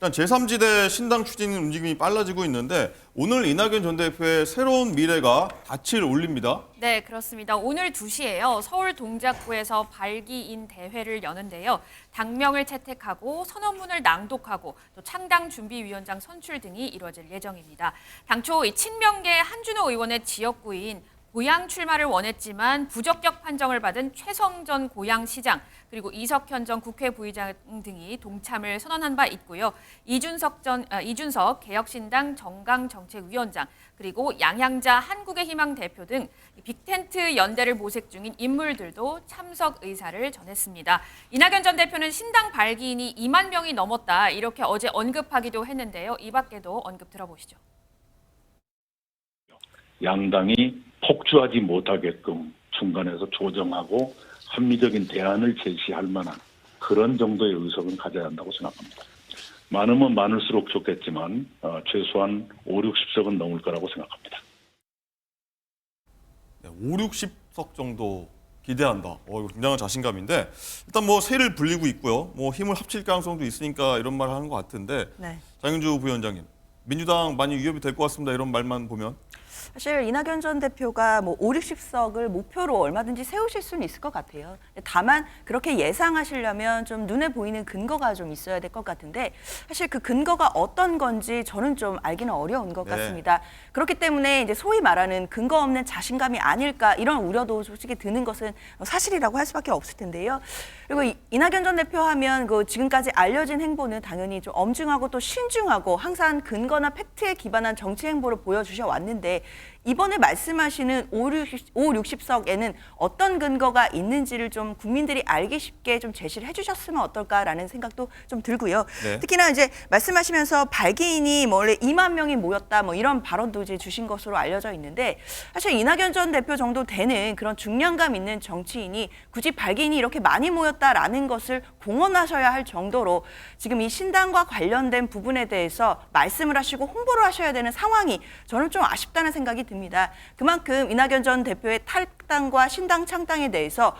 일단 제3지대 신당 추진 움직임이 빨라지고 있는데 오늘 이낙연 전 대표의 새로운 미래가 닻을 올립니다. 네, 그렇습니다. 오늘 2시에요. 서울 동작구에서 발기인 대회를 여는데요. 당명을 채택하고 선언문을 낭독하고 또 창당 준비위원장 선출 등이 이루어질 예정입니다. 당초 이 친명계 한준호 의원의 지역구인 고양 출마를 원했지만 부적격 판정을 받은 최성전 고양시장 그리고 이석현 전 국회 부의장 등이 동참을 선언한 바 있고요. 이준석 개혁신당 정강정책위원장 그리고 양향자 한국의 희망 대표 등 빅텐트 연대를 모색 중인 인물들도 참석 의사를 전했습니다. 이낙연 전 대표는 신당 발기인이 2만 명이 넘었다 이렇게 어제 언급하기도 했는데요. 이 밖에도 언급 들어보시죠. 양당이 폭주하지 못하게끔 중간에서 조정하고 합리적인 대안을 제시할 만한 그런 정도의 의석은 가져야 한다고 생각합니다. 많으면 많을수록 좋겠지만 최소한 5, 60석은 넘을 거라고 생각합니다. 네, 5, 60석 정도 기대한다. 이거 굉장한 자신감인데 일단 뭐 세를 불리고 있고요. 뭐 힘을 합칠 가능성도 있으니까 이런 말을 하는 것 같은데 장윤주 부위원장님, 민주당 많이 위협이 될 것 같습니다. 이런 말만 보면. 사실 이낙연 전 대표가 뭐 5, 60석을 목표로 얼마든지 세우실 수는 있을 것 같아요. 다만 그렇게 예상하시려면 좀 눈에 보이는 근거가 좀 있어야 될 것 같은데 사실 그 근거가 어떤 건지 저는 좀 알기는 어려운 것 같습니다. 그렇기 때문에 이제 소위 말하는 근거 없는 자신감이 아닐까 이런 우려도 솔직히 드는 것은 사실이라고 할 수밖에 없을 텐데요. 그리고 이낙연 전 대표 하면 그 지금까지 알려진 행보는 당연히 좀 엄중하고 또 신중하고 항상 근거나 팩트에 기반한 정치 행보를 보여주셔 왔는데 이번에 말씀하시는 5, 60석에는 어떤 근거가 있는지를 좀 국민들이 알기 쉽게 좀 제시를 해주셨으면 어떨까라는 생각도 좀 들고요. 네. 특히나 이제 말씀하시면서 발기인이 뭐 원래 2만 명이 모였다 뭐 이런 발언도 이제 주신 것으로 알려져 있는데 사실 이낙연 전 대표 정도 되는 그런 중량감 있는 정치인이 굳이 발기인이 이렇게 많이 모였다라는 것을 공언하셔야 할 정도로 지금 이 신당과 관련된 부분에 대해서 말씀을 하시고 홍보를 하셔야 되는 상황이 저는 좀 아쉽다는 생각이 듭니다. 그만큼 이낙연 전 대표의 탈당과 신당 창당에 대해서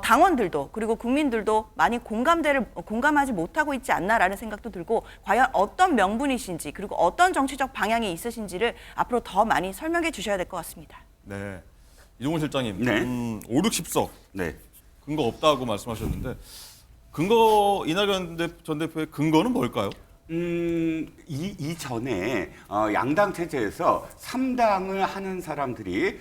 당원들도 그리고 국민들도 많이 공감하지 못하고 있지 않나라는 생각도 들고 과연 어떤 명분이신지 그리고 어떤 정치적 방향이 있으신지를 앞으로 더 많이 설명해 주셔야 될 것 같습니다. 네, 이종훈 실장님, 네. 5, 60석 네. 근거 없다고 말씀하셨는데 이낙연 전 대표의 근거는 뭘까요? 이전에 양당 체제에서 3당을 하는 사람들이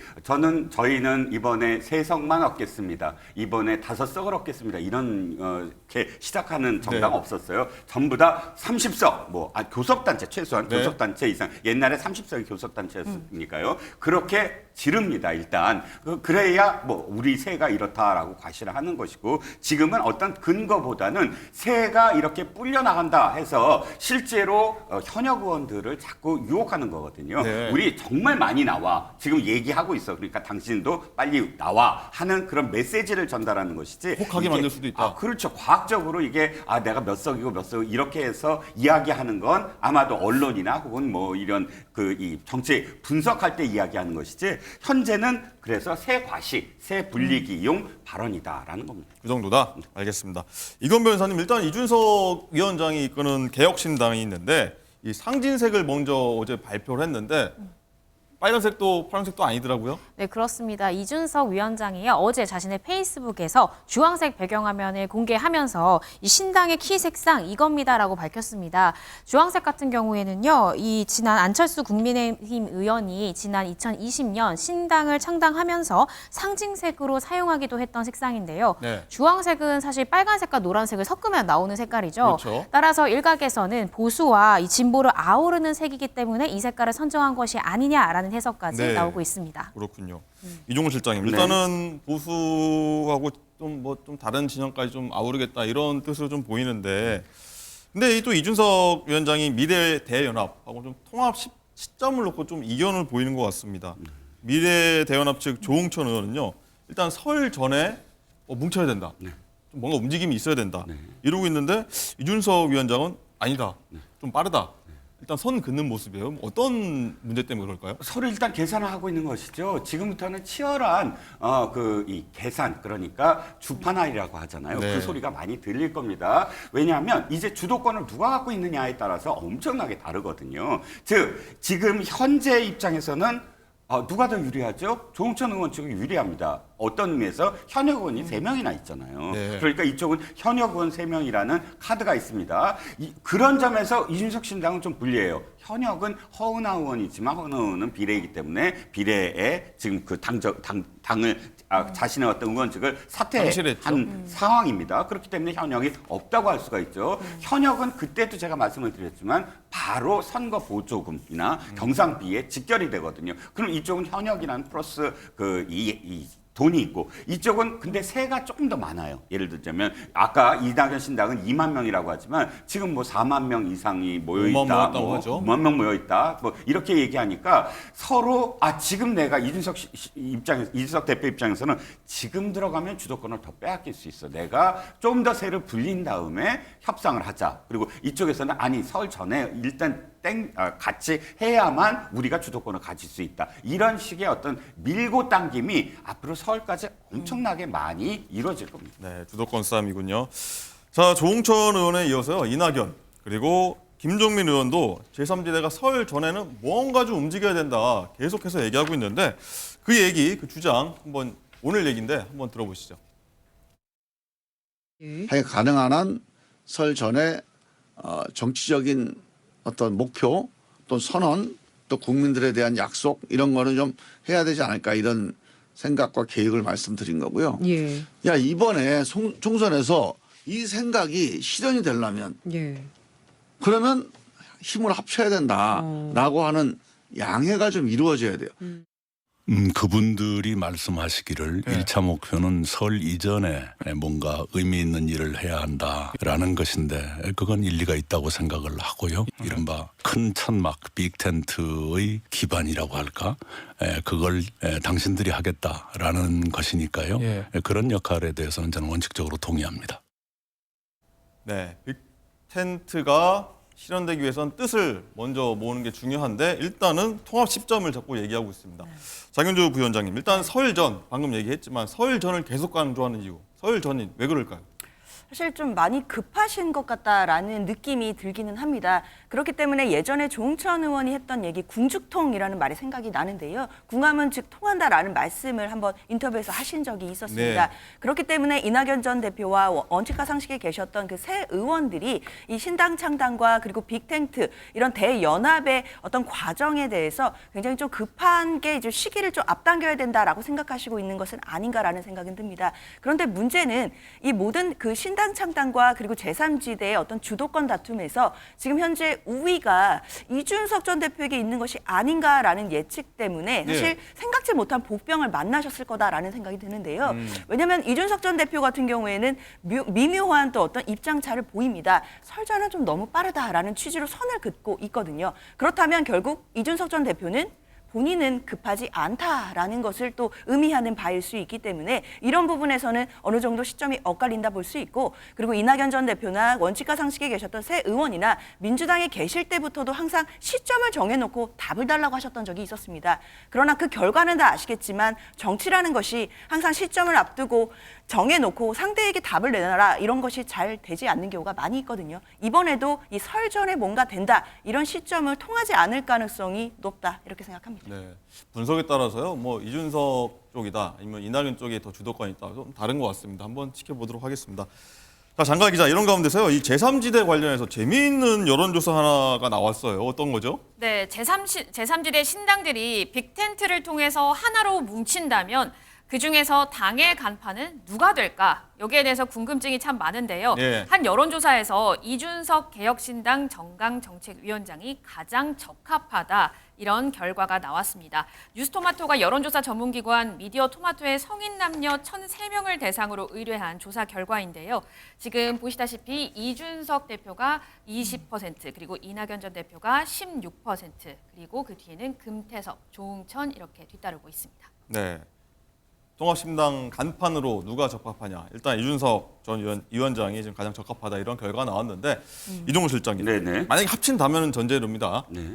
저희는 이번에 3석만 얻겠습니다. 이번에 5석을 얻겠습니다. 이렇게 시작하는 정당 네. 없었어요. 전부 다 30석, 교섭단체 최소한 네. 교섭단체 이상. 옛날에 30석이 교섭단체였으니까요. 그렇게 지릅니다. 일단 그래야 우리 세가 이렇다라고 과시를 하는 것이고 지금은 어떤 근거보다는 세가 이렇게 불려 나간다 해서 실제로 현역 의원들을 자꾸 유혹하는 거거든요. 네. 우리 정말 많이 나와. 지금 얘기하고 있어. 그러니까 당신도 빨리 나와 하는 그런 메시지를 전달하는 것이지. 혹하게 만들 수도 있다. 그렇죠. 과학적으로 이게 내가 몇 석이고 몇 석 이렇게 해서 이야기하는 건 아마도 언론이나 혹은 이런 이 정치 분석할 때 이야기하는 것이지. 현재는 그래서 새 과시, 새 불리기용 발언이다라는 겁니다. 그 정도다? 알겠습니다. 이건 변호사님, 일단 이준석 위원장이 이끄는 개혁신당이 있는데 이 상징색을 먼저 어제 발표를 했는데 빨간색도 파란색도 아니더라고요. 네, 그렇습니다. 이준석 위원장이요, 어제 자신의 페이스북에서 주황색 배경화면을 공개하면서 이 신당의 키 색상 이겁니다라고 밝혔습니다. 주황색 같은 경우에는요, 이 지난 안철수 국민의힘 의원이 지난 2020년 신당을 창당하면서 상징색으로 사용하기도 했던 색상인데요. 네. 주황색은 사실 빨간색과 노란색을 섞으면 나오는 색깔이죠. 그렇죠. 따라서 일각에서는 보수와 이 진보를 아우르는 색이기 때문에 이 색깔을 선정한 것이 아니냐라는 해석까지 네. 나오고 있습니다. 그렇군요. 이종훈 실장님, 일단은 보수하고 좀 다른 진영까지 좀 아우르겠다 이런 뜻으로 좀 보이는데, 근데 또 이준석 위원장이 미래 대연합하고 좀 통합 시점을 놓고 좀 이견을 보이는 것 같습니다. 미래 대연합 측 조홍천 의원은요, 일단 설 전에 뭉쳐야 된다. 좀 뭔가 움직임이 있어야 된다. 이러고 있는데 이준석 위원장은 아니다. 좀 빠르다. 일단 선 긋는 모습이에요. 어떤 문제 때문에 그럴까요? 서로 일단 계산을 하고 있는 것이죠. 지금부터는 치열한 이 계산, 그러니까 주판알이라고 하잖아요. 네. 그 소리가 많이 들릴 겁니다. 왜냐하면 이제 주도권을 누가 갖고 있느냐에 따라서 엄청나게 다르거든요. 즉 지금 현재 입장에서는 누가 더 유리하죠? 조홍천 의원 측이 유리합니다. 어떤 의미에서 현역 의원이 3명이나 있잖아요. 네. 그러니까 이쪽은 현역 의원 3명이라는 카드가 있습니다. 그런 점에서 이준석 신당은 좀 불리해요. 현역은 허은하 의원이지만 허은하 의원은 비례이기 때문에 비례에 지금 그 당을 자신의 어떤 의원직을 사퇴한 상황입니다. 그렇기 때문에 현역이 없다고 할 수가 있죠. 현역은 그때도 제가 말씀을 드렸지만 바로 선거 보조금이나 경상비에 직결이 되거든요. 그럼 이쪽은 현역이라는 플러스 이 돈이 있고 이쪽은 근데 세가 조금 더 많아요. 예를 들자면 아까 이낙연 신당은 2만 명이라고 하지만 지금 뭐 4만 명 이상이 모여 5만 있다. 모였다고 하죠. 5만 명 모여 있다. 뭐 이렇게 얘기하니까 서로 지금 내가 이준석 대표 입장에서는 지금 들어가면 주도권을 더 빼앗길 수 있어. 내가 좀 더 세를 불린 다음에 협상을 하자. 그리고 이쪽에서는 아니 설 전에 일단 같이 해야만 우리가 주도권을 가질 수 있다. 이런 식의 어떤 밀고 당김이 앞으로 서울까지 엄청나게 많이 이루어질 겁니다. 네, 주도권 싸움이군요. 자, 조홍천 의원에 이어서요. 이낙연 그리고 김종민 의원도 제3지대가 설 전에는 뭔가 좀 움직여야 된다. 계속해서 얘기하고 있는데 그 얘기, 그 주장 한번 오늘 얘기인데 한번 들어보시죠. 가능한 한 설 전에 정치적인 어떤 목표 또 선언 또 국민들에 대한 약속 이런 거는 좀 해야 되지 않을까 이런 생각과 계획을 말씀드린 거고요. 예. 야 이번에 총선에서 이 생각이 실현이 되려면 예. 그러면 힘을 합쳐야 된다라고 하는 양해가 좀 이루어져야 돼요. 그분들이 말씀하시기를 네. 1차 목표는 설 이전에 뭔가 의미 있는 일을 해야 한다라는 것인데 그건 일리가 있다고 생각을 하고요. 이른바 큰 천막 빅텐트의 기반이라고 할까? 그걸 당신들이 하겠다라는 것이니까요. 예. 그런 역할에 대해서는 저는 원칙적으로 동의합니다. 네, 빅텐트가 실현되기 위해서는 뜻을 먼저 모으는 게 중요한데 일단은 통합 10점을 자꾸 얘기하고 있습니다. 장윤주 부위원장님, 일단 설 전, 방금 얘기했지만 설 전을 계속 강조하는 이유, 설 전이 왜 그럴까요? 사실 좀 많이 급하신 것 같다라는 느낌이 들기는 합니다. 그렇기 때문에 예전에 조홍천 의원이 했던 얘기 궁죽통이라는 말이 생각이 나는데요. 궁하면 즉 통한다라는 말씀을 한번 인터뷰에서 하신 적이 있었습니다. 네. 그렇기 때문에 이낙연 전 대표와 원칙과 상식에 계셨던 그 새 의원들이 이 신당 창당과 그리고 빅텐트 이런 대연합의 어떤 과정에 대해서 굉장히 좀 급한 게 이제 시기를 좀 앞당겨야 된다라고 생각하시고 있는 것은 아닌가라는 생각은 듭니다. 그런데 문제는 이 모든 그 신당 창당과 그리고 제3지대의 어떤 주도권 다툼에서 지금 현재 우위가 이준석 전 대표에게 있는 것이 아닌가라는 예측 때문에 사실 생각지 못한 복병을 만나셨을 거다라는 생각이 드는데요. 왜냐하면 이준석 전 대표 같은 경우에는 미묘한 또 어떤 입장차를 보입니다. 설전은 좀 너무 빠르다라는 취지로 선을 긋고 있거든요. 그렇다면 결국 이준석 전 대표는 본인은 급하지 않다라는 것을 또 의미하는 바일 수 있기 때문에 이런 부분에서는 어느 정도 시점이 엇갈린다 볼 수 있고 그리고 이낙연 전 대표나 원칙과 상식에 계셨던 새 의원이나 민주당에 계실 때부터도 항상 시점을 정해놓고 답을 달라고 하셨던 적이 있었습니다. 그러나 그 결과는 다 아시겠지만 정치라는 것이 항상 시점을 앞두고 정해놓고 상대에게 답을 내놔라 이런 것이 잘 되지 않는 경우가 많이 있거든요. 이번에도 이 설 전에 뭔가 된다 이런 시점을 통하지 않을 가능성이 높다 이렇게 생각합니다. 네, 분석에 따라서요. 뭐 이준석 쪽이다, 아니면 이낙연 쪽이 더 주도권이 있다, 좀 다른 것 같습니다. 한번 지켜보도록 하겠습니다. 자, 장가 기자, 이런 가운데서요, 이 제3지대 관련해서 재미있는 여론조사 하나가 나왔어요. 어떤 거죠? 네, 제3지대 신당들이 빅텐트를 통해서 하나로 뭉친다면 그중에서 당의 간판은 누가 될까? 여기에 대해서 궁금증이 참 많은데요. 예. 한 여론조사에서 이준석 개혁신당 정강정책위원장이 가장 적합하다. 이런 결과가 나왔습니다. 뉴스토마토가 여론조사 전문기관 미디어토마토의 성인 남녀 1,003명을 대상으로 의뢰한 조사 결과인데요. 지금 보시다시피 이준석 대표가 20%, 그리고 이낙연 전 대표가 16%, 그리고 그 뒤에는 금태섭, 조응천 이렇게 뒤따르고 있습니다. 네. 통합신당 간판으로 누가 적합하냐. 일단 이준석 전 위원장이 지금 가장 적합하다 이런 결과가 나왔는데 이종훈 실장님. 네네. 만약에 합친다면 전제로입니다. 네.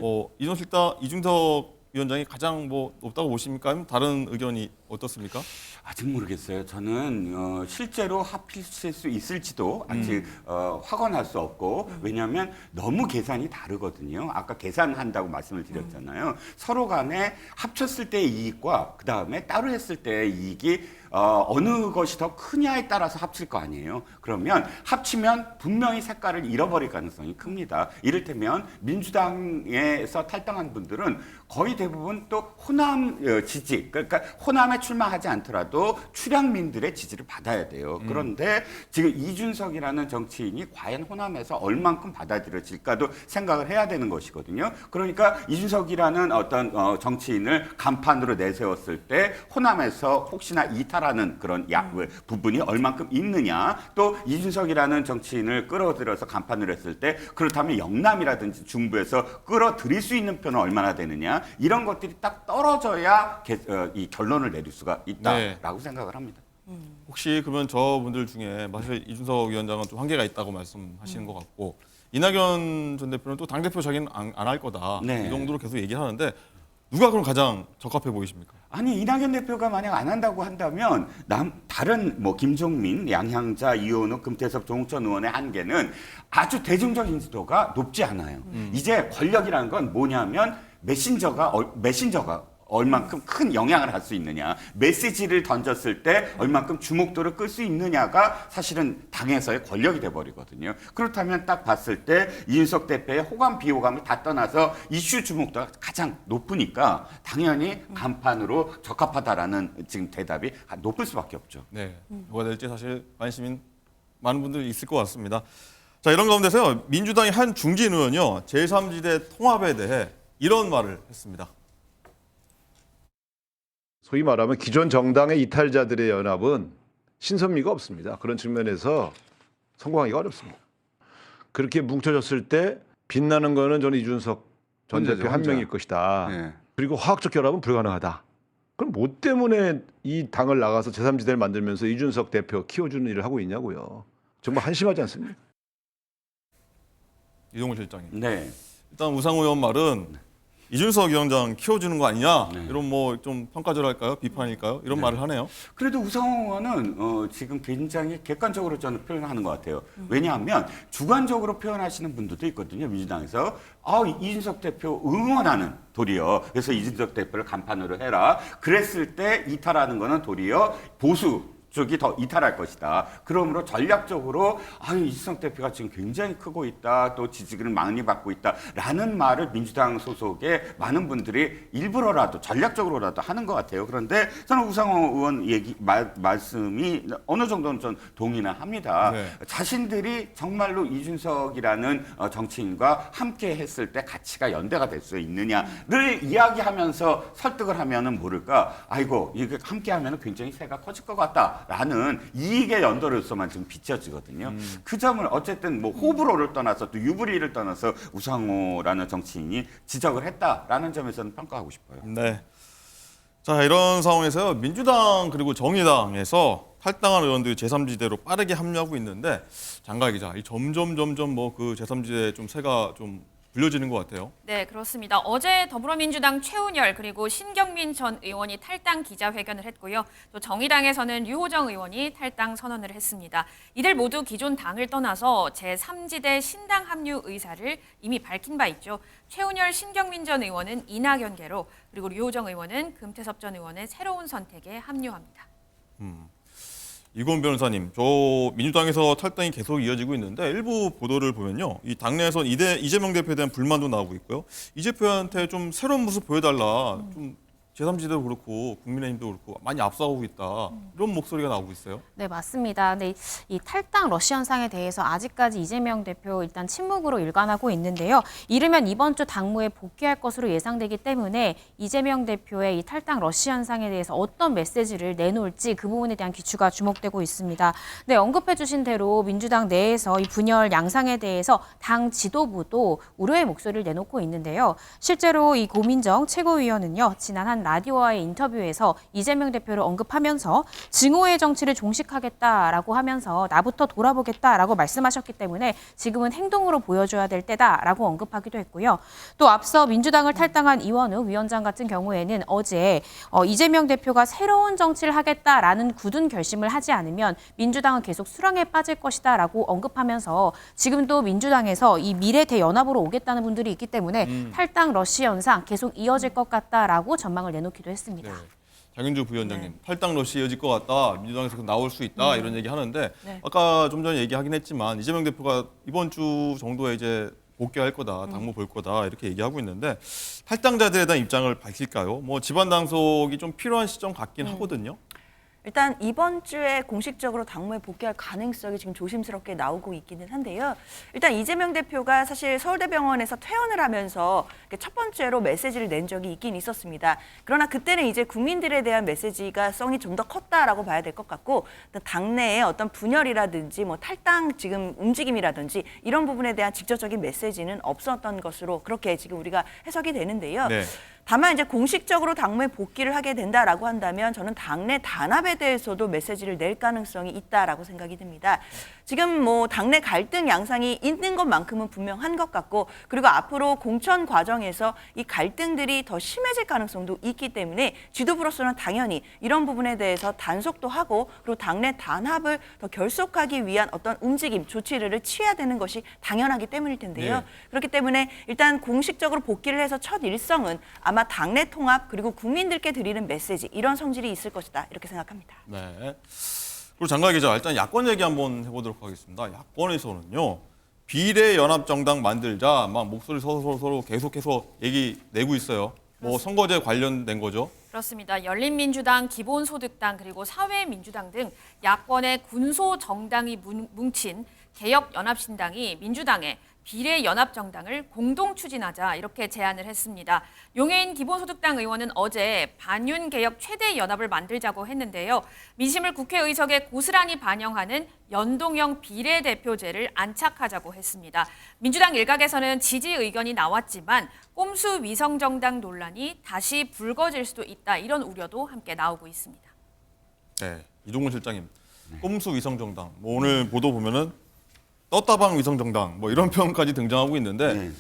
이준석 위원장이 가장 뭐 높다고 보십니까? 아니면 다른 의견이 어떻습니까? 아직 모르겠어요. 저는 실제로 합칠 수 있을지도 아직 확언할 수 없고 왜냐하면 너무 계산이 다르거든요. 아까 계산한다고 말씀을 드렸잖아요. 서로 간에 합쳤을 때의 이익과 그다음에 따로 했을 때의 이익이 어느 것이 더 크냐에 따라서 합칠 거 아니에요. 그러면 합치면 분명히 색깔을 잃어버릴 가능성이 큽니다. 이를테면 민주당에서 탈당한 분들은 거의 대부분 또 호남 지지, 그러니까 호남에 출마하지 않더라도 출향민들의 지지를 받아야 돼요. 그런데 지금 이준석이라는 정치인이 과연 호남에서 얼만큼 받아들여질까도 생각을 해야 되는 것이거든요. 그러니까 이준석이라는 어떤 정치인을 간판으로 내세웠을 때 호남에서 혹시나 이탈하는 그런 부분이 얼만큼 있느냐, 또 이준석이라는 정치인을 끌어들여서 간판을 했을 때 그렇다면 영남이라든지 중부에서 끌어들일 수 있는 표는 얼마나 되느냐, 이런 것들이 딱 떨어져야 이 결론을 내릴 수가 있다라고 생각을 합니다. 혹시 그러면 저분들 중에 사실 이준석 위원장은 좀 한계가 있다고 말씀하시는 것 같고 이낙연 전 대표는 또 당대표 자기는 안 할 거다. 네. 이 정도로 계속 얘기를 하는데 누가 그럼 가장 적합해 보이십니까? 아니, 이낙연 대표가 만약 안 한다고 한다면 다른 뭐 김종민, 양향자, 이현우, 금태섭, 조홍천 의원의 한계는 아주 대중적인 지도가 높지 않아요. 이제 권력이라는 건 뭐냐면 메신저가 얼만큼 큰 영향을 할 수 있느냐, 메시지를 던졌을 때 얼만큼 주목도를 끌 수 있느냐가 사실은 당에서의 권력이 돼버리거든요. 그렇다면 딱 봤을 때 이준석 대표의 호감 비호감을 다 떠나서 이슈 주목도가 가장 높으니까 당연히 간판으로 적합하다라는 지금 대답이 높을 수밖에 없죠. 네, 뭐가 될지 사실 관심이 많은 분들이 있을 것 같습니다. 자, 이런 가운데서요, 민주당의 한 중진 의원이요, 제3지대 통합에 대해 이런 말을 했습니다. 소위 말하면 기존 정당의 이탈자들의 연합은 신선미가 없습니다. 그런 측면에서 성공하기가 어렵습니다. 그렇게 뭉쳐졌을 때 빛나는 거는 저는 이준석 전 혼자죠, 대표 한 혼자. 명일 것이다. 네. 그리고 화학적 결합은 불가능하다. 그럼 뭐 때문에 이 당을 나가서 제3지대를 만들면서 이준석 대표 키워주는 일을 하고 있냐고요. 정말 한심하지 않습니까? 이종훈 실장님. 네. 일단 우상호 의원 말은 이준석 위원장 키워주는 거 아니냐, 네. 이런 뭐 좀 평가절할까요? 비판일까요? 이런 말을 하네요. 그래도 우상호 의원은 지금 굉장히 객관적으로 저는 표현하는 것 같아요. 왜냐하면 주관적으로 표현하시는 분들도 있거든요. 민주당에서 이준석 대표 응원하는 도리어, 그래서 이준석 대표를 간판으로 해라. 그랬을 때 이탈하는 거는 도리어 보수 쪽이 더 이탈할 것이다. 그러므로 전략적으로 이준석 대표가 지금 굉장히 크고 있다. 또 지지를 많이 받고 있다라는 말을 민주당 소속의 많은 분들이 일부러라도 전략적으로라도 하는 것 같아요. 그런데 저는 우상호 의원 말씀이 어느 정도는 전 동의는 합니다. 네. 자신들이 정말로 이준석이라는 정치인과 함께 했을 때 가치가 연대가 될 수 있느냐를 이야기하면서 설득을 하면은 모를까, 아이고 이게 함께 하면은 굉장히 새가 커질 것 같다. 라는 이익의 연도로서만 지금 비춰지거든요. 그 점을 어쨌든 뭐 호불호를 떠나서 또 유불리를 떠나서 우상호라는 정치인이 지적을 했다라는 점에서는 평가하고 싶어요. 네. 자, 이런 상황에서요, 민주당 그리고 정의당에서 탈당한 의원들이 제3지대로 빠르게 합류하고 있는데, 장가 기자, 이 점점 뭐 그 제3지대 좀 새가 좀 불려지는 것 같아요. 네, 그렇습니다. 어제 더불어민주당 최운열 그리고 신경민 전 의원이 탈당 기자회견을 했고요. 또 정의당에서는 류호정 의원이 탈당 선언을 했습니다. 이들 모두 기존 당을 떠나서 제3지대 신당 합류 의사를 이미 밝힌 바 있죠. 최운열, 신경민 전 의원은 이낙연계로, 그리고 류호정 의원은 금태섭 전 의원의 새로운 선택에 합류합니다. 이건 변호사님, 저 민주당에서 탈당이 계속 이어지고 있는데 일부 보도를 보면요, 이 당내에서 이재명 대표에 대한 불만도 나오고 있고요. 이 대표한테 좀 새로운 모습 보여달라, 좀 제3지대도 그렇고 국민의힘도 그렇고 많이 앞서가고 있다, 이런 목소리가 나오고 있어요. 네, 맞습니다. 근데 이 탈당 러시 현상에 대해서 아직까지 이재명 대표 일단 침묵으로 일관하고 있는데요. 이르면 이번 주 당무에 복귀할 것으로 예상되기 때문에 이재명 대표의 이 탈당 러시 현상에 대해서 어떤 메시지를 내놓을지 그 부분에 대한 기추가 주목되고 있습니다. 네, 언급해 주신 대로 민주당 내에서 이 분열 양상에 대해서 당 지도부도 우려의 목소리를 내놓고 있는데요. 실제로 이 고민정 최고위원은요, 지난 한 라디오와의 인터뷰에서 이재명 대표를 언급하면서 증오의 정치를 종식하겠다라고 하면서 나부터 돌아보겠다라고 말씀하셨기 때문에 지금은 행동으로 보여줘야 될 때다라고 언급하기도 했고요. 또 앞서 민주당을 탈당한 이원우 위원장 같은 경우에는 어제 이재명 대표가 새로운 정치를 하겠다라는 굳은 결심을 하지 않으면 민주당은 계속 수렁에 빠질 것이다라고 언급하면서 지금도 민주당에서 이 미래 대연합으로 오겠다는 분들이 있기 때문에 탈당 러시 현상 계속 이어질 것 같다라고 전망을 내놓기도 했습니다. 네. 장윤주 부위원장님, 탈당 러시 이어질 것 같다. 민주당에서 나올 수 있다. 이런 얘기 하는데 아까 좀 전에 얘기하긴 했지만 이재명 대표가 이번 주 정도에 이제 복귀할 거다, 당무 볼 거다 이렇게 얘기하고 있는데 탈당자들에 대한 입장을 밝힐까요? 뭐 집안 당속이 좀 필요한 시점 같긴 하거든요. 일단 이번 주에 공식적으로 당무에 복귀할 가능성이 지금 조심스럽게 나오고 있기는 한데요. 일단 이재명 대표가 사실 서울대병원에서 퇴원을 하면서 첫 번째로 메시지를 낸 적이 있긴 있었습니다. 그러나 그때는 이제 국민들에 대한 메시지가 성이 좀 더 컸다라고 봐야 될 것 같고 당내에 어떤 분열이라든지 뭐 탈당 지금 움직임이라든지 이런 부분에 대한 직접적인 메시지는 없었던 것으로 그렇게 지금 우리가 해석이 되는데요. 네. 다만 이제 공식적으로 당무에 복귀를 하게 된다라고 한다면 저는 당내 단합에 대해서도 메시지를 낼 가능성이 있다라고 생각이 듭니다. 지금 뭐 당내 갈등 양상이 있는 것만큼은 분명한 것 같고 그리고 앞으로 공천 과정에서 이 갈등들이 더 심해질 가능성도 있기 때문에 지도부로서는 당연히 이런 부분에 대해서 단속도 하고 그리고 당내 단합을 더 결속하기 위한 어떤 움직임, 조치를 취해야 되는 것이 당연하기 때문일 텐데요. 네. 그렇기 때문에 일단 공식적으로 복귀를 해서 첫 일성은 아마 당내 통합 그리고 국민들께 드리는 메시지 이런 성질이 있을 것이다 이렇게 생각합니다. 네. 그리고 장관 기자, 일단 야권 얘기 한번 해보도록 하겠습니다. 야권에서는요, 비례연합정당 만들자 막 목소리 서로 계속해서 얘기 내고 있어요. 뭐 선거제 관련된 거죠. 그렇습니다. 열린민주당, 기본소득당 그리고 사회민주당 등 야권의 군소 정당이 뭉친 개혁연합신당이 민주당에 비례연합정당을 공동 추진하자 이렇게 제안을 했습니다. 용해인 기본소득당 의원은 어제 반윤개혁 최대 연합을 만들자고 했는데요. 민심을 국회의석에 고스란히 반영하는 연동형 비례대표제를 안착하자고 했습니다. 민주당 일각에서는 지지 의견이 나왔지만 꼼수 위성정당 논란이 다시 불거질 수도 있다 이런 우려도 함께 나오고 있습니다. 네, 이동훈 실장님, 꼼수 위성정당. 뭐 오늘 보도 보면은 떴다방 위성정당 뭐 이런 표현까지 등장하고 있는데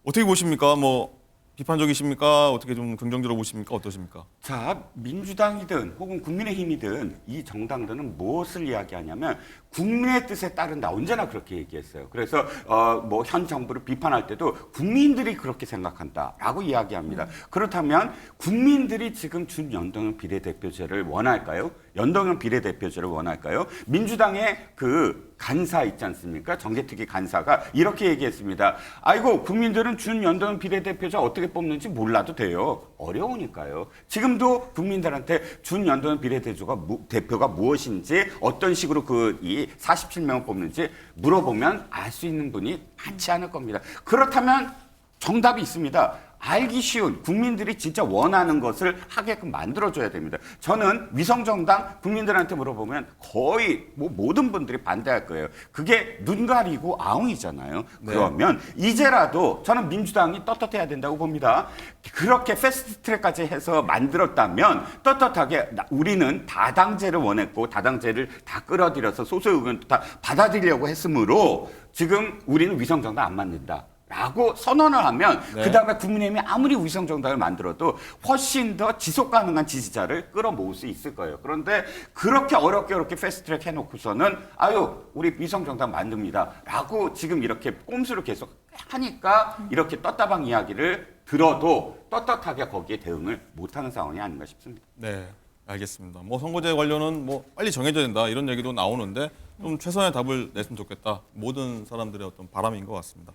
어떻게 보십니까? 뭐 비판적이십니까? 어떻게 좀 긍정적으로 보십니까? 어떠십니까? 자, 민주당이든 혹은 국민의힘이든 이 정당들은 무엇을 이야기하냐면 국민의 뜻에 따른다. 언제나 그렇게 얘기했어요. 그래서 뭐 현 정부를 비판할 때도 국민들이 그렇게 생각한다라고 이야기합니다. 그렇다면 국민들이 지금 준연동형 비례대표제를 원할까요? 연동형 비례대표제를 원할까요? 민주당의 그 간사 있지 않습니까? 정개특위 간사가 이렇게 얘기했습니다. 아이고, 국민들은 준연동형 비례대표제 어떻게 뽑는지 몰라도 돼요. 어려우니까요. 지금도 국민들한테 준연동형 비례대표가 무엇인지 어떤 식으로 이 47명을 뽑는지 물어보면 알 수 있는 분이 많지 않을 겁니다. 그렇다면 정답이 있습니다. 알기 쉬운 국민들이 진짜 원하는 것을 하게끔 만들어줘야 됩니다. 저는 위성정당 국민들한테 물어보면 거의 뭐 모든 분들이 반대할 거예요. 그게 눈 가리고 아웅이잖아요. 네. 그러면 이제라도 저는 민주당이 떳떳해야 된다고 봅니다. 그렇게 패스트트랙까지 해서 만들었다면 떳떳하게 우리는 다당제를 원했고 다당제를 다 끌어들여서 소수 의견도 다 받아들이려고 했으므로 지금 우리는 위성정당 안 만든다. 라고 선언을 하면 네. 그다음에 국민의힘이 아무리 위성정당을 만들어도 훨씬 더 지속 가능한 지지자를 끌어모을 수 있을 거예요. 그런데 그렇게 어렵게 패스트트랙 해놓고서는 아유 우리 위성정당 만듭니다. 라고 지금 이렇게 꼼수를 계속 하니까 이렇게 떴다방 이야기를 들어도 떳떳하게 거기에 대응을 못하는 상황이 아닌가 싶습니다. 네, 알겠습니다. 뭐 선거제 관련은 뭐 빨리 정해져야 된다 이런 얘기도 나오는데 좀 최선의 답을 냈으면 좋겠다. 모든 사람들의 어떤 바람인 것 같습니다.